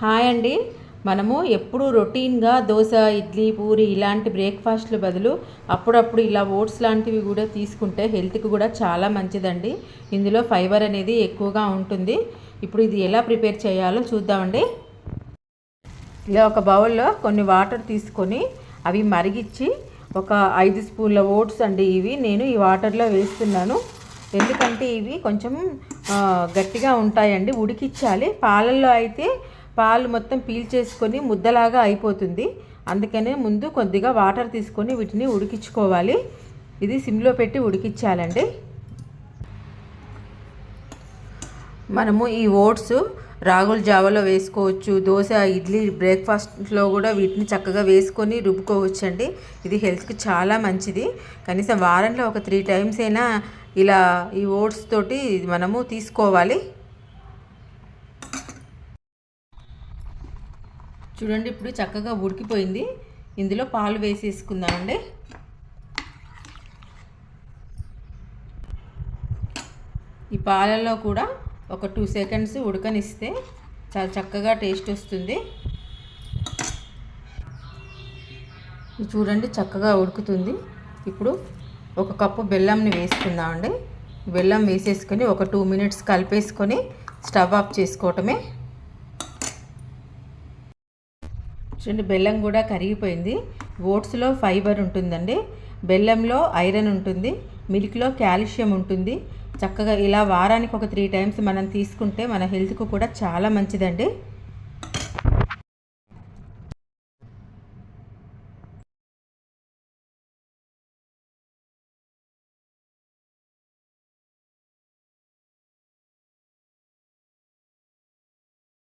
Hi అండి. మనము ఎప్పుడు రొటీన్గా దోశ, ఇడ్లీ, పూరి ఇలాంటి బ్రేక్ఫాస్ట్లు బదులు అప్పుడప్పుడు ఇలా ఓట్స్ లాంటివి కూడా తీసుకుంటే హెల్త్కి కూడా చాలా మంచిదండి. ఇందులో ఫైబర్ అనేది ఎక్కువగా ఉంటుంది. ఇప్పుడు ఇది ఎలా ప్రిపేర్ చేయాలో చూద్దామండి. ఇలా ఒక బౌల్లో కొన్ని వాటర్ తీసుకొని అవి మరిగించి ఒక 5 స్పూన్ల ఓట్స్ అండి ఇవి నేను ఈ వాటర్లో వేస్తున్నాను. ఎందుకంటే ఇవి కొంచెం గట్టిగా ఉంటాయండి, ఉడికించాలి. పాలల్లో అయితే పాలు మొత్తం పీల్చేసుకొని ముద్దలాగా అయిపోతుంది. అందుకనే ముందు కొద్దిగా వాటర్ తీసుకొని వీటిని ఉడికించుకోవాలి. ఇది సిమ్లో పెట్టి ఉడికించాలండి. మనము ఈ ఓట్స్ రాగుల జావలో వేసుకోవచ్చు, దోశ, ఇడ్లీ బ్రేక్ఫాస్ట్లో కూడా వీటిని చక్కగా వేసుకొని రుబ్బుకోవచ్చండి. ఇది హెల్త్కి చాలా మంచిది. కనీసం వారంలో ఒక 3 టైమ్స్ అయినా ఇలా ఈ ఓట్స్ తోటి మనము తీసుకోవాలి. చూడండి, ఇప్పుడు చక్కగా ఉడికిపోయింది. ఇందులో పాలు వేసేసుకుందామండి. ఈ పాలల్లో కూడా ఒక 2 సెకండ్స్ ఉడకనిస్తే చాలా చక్కగా టేస్ట్ వస్తుంది. చూడండి, చక్కగా ఉడుకుతుంది. ఇప్పుడు ఒక కప్పు బెల్లంని వేసుకుందామండి. బెల్లం వేసేసుకొని ఒక 2 మినిట్స్ కలిపేసుకొని స్టవ్ ఆఫ్ చేసుకోవటమే. చూడండి, బెల్లం కూడా కరిగిపోయింది. ఓట్స్లో ఫైబర్ ఉంటుందండి, బెల్లంలో ఐరన్ ఉంటుంది, మిల్క్లో కాల్షియం ఉంటుంది. చక్కగా ఇలా వారానికి ఒక 3 టైమ్స్ మనం తీసుకుంటే మన హెల్త్కు కూడా చాలా మంచిదండి.